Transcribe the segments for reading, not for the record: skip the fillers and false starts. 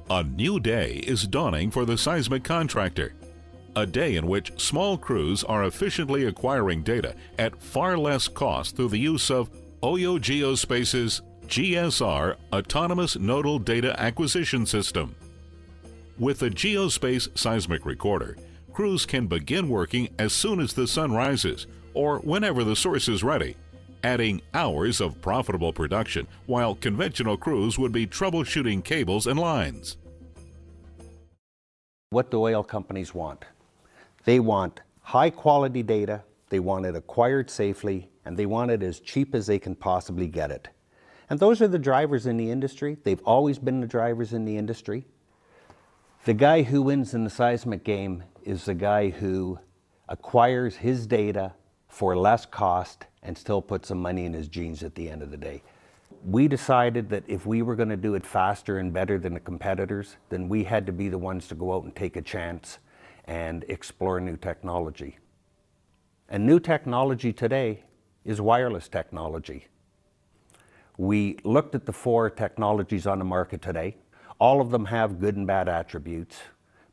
A new day is dawning for the seismic contractor. A day in which small crews are efficiently acquiring data at far less cost through the use of Oyo Geospace's GSR Autonomous Nodal Data Acquisition System. With the Geospace Seismic Recorder, crews can begin working as soon as the sun rises or whenever the source is ready, adding hours of profitable production while conventional crews would be troubleshooting cables and lines. What do oil companies want? They want high quality data, they want it acquired safely, and they want it as cheap as they can possibly get it. And those are the drivers in the industry. They've always been the drivers in the industry. The guy who wins in the seismic game is the guy who acquires his data for less cost and still puts some money in his jeans at the end of the day. We decided that if we were going to do it faster and better than the competitors, then we had to be the ones to go out and take a chance and explore new technology. And new technology today is wireless technology. We looked at the 4 technologies on the market today. All of them have good and bad attributes.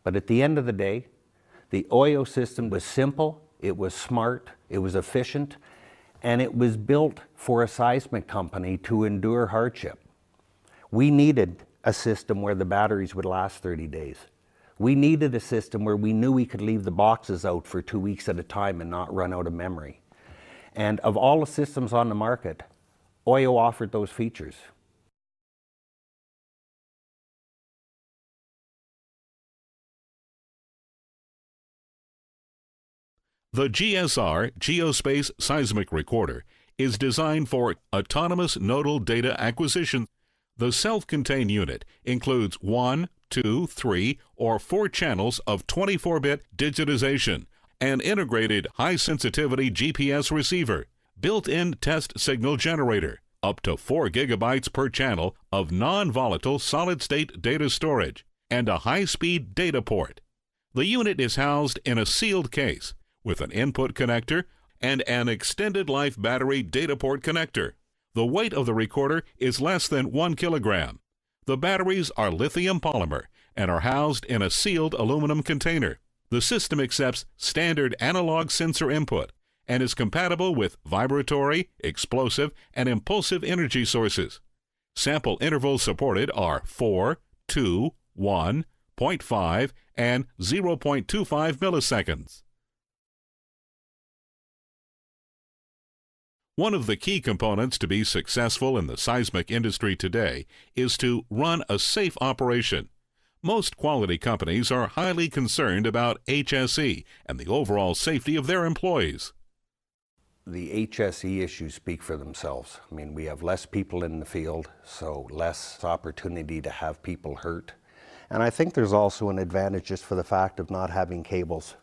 But at the end of the day, the Oyo system was simple, it was smart, it was efficient, and it was built for a seismic company to endure hardship. We needed a system where the batteries would last 30 days. We needed a system where we knew we could leave the boxes out for 2 weeks at a time and not run out of memory. And of all the systems on the market, Oyo offered those features. The GSR Geospace Seismic Recorder is designed for autonomous nodal data acquisition. The self-contained unit includes 1, 2, 3, or 4 channels of 24-bit digitization, an integrated high-sensitivity GPS receiver, built-in test signal generator, up to 4 gigabytes per channel of non-volatile solid-state data storage, and a high-speed data port. The unit is housed in a sealed case with an input connector and an extended life battery data port connector. The weight of the recorder is less than 1 kilogram. The batteries are lithium polymer and are housed in a sealed aluminum container. The system accepts standard analog sensor input and is compatible with vibratory, explosive, and impulsive energy sources. Sample intervals supported are 4, 2, 1, 0.5, and 0.25 milliseconds. One of the key components to be successful in the seismic industry today is to run a safe operation. Most quality companies are highly concerned about HSE and the overall safety of their employees. The HSE issues speak for themselves. I mean, we have less people in the field, so less opportunity to have people hurt. And I think there's also an advantage just for the fact of not having cables.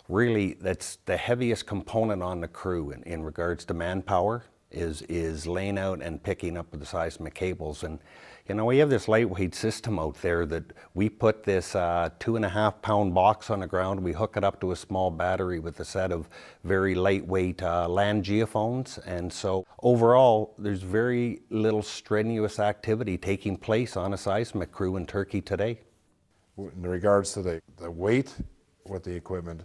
Really, that's the heaviest component on the crew in regards to manpower is laying out and picking up the seismic cables. And you know, we have this lightweight system out there that we put this 2.5 pound box on the ground, we hook it up to a small battery with a set of very lightweight land geophones. And so overall, there's very little strenuous activity taking place on a seismic crew in Turkey today. In regards to the weight with the equipment,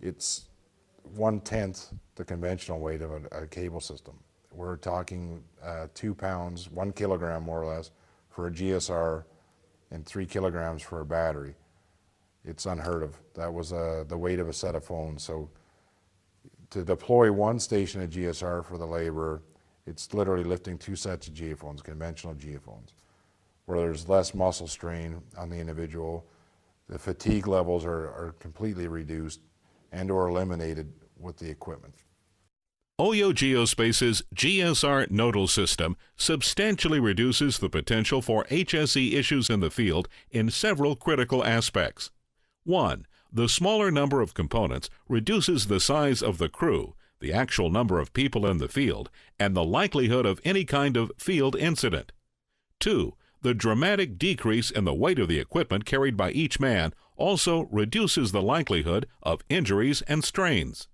it's 1/10 the conventional weight of a cable system. We're talking 2 pounds, 1 kilogram more or less for a GSR and 3 kilograms for a battery. It's unheard of. That was the weight of a set of phones. So to deploy one station of GSR for the laborer, it's literally lifting 2 sets of geophones, conventional geophones, where there's less muscle strain on the individual. The fatigue levels are completely reduced and or eliminated with the equipment. Oyo Geospace's GSR nodal system substantially reduces the potential for HSE issues in the field in several critical aspects. 1. The smaller number of components reduces the size of the crew, the actual number of people in the field, and the likelihood of any kind of field incident. 2. The dramatic decrease in the weight of the equipment carried by each man also reduces the likelihood of injuries and strains.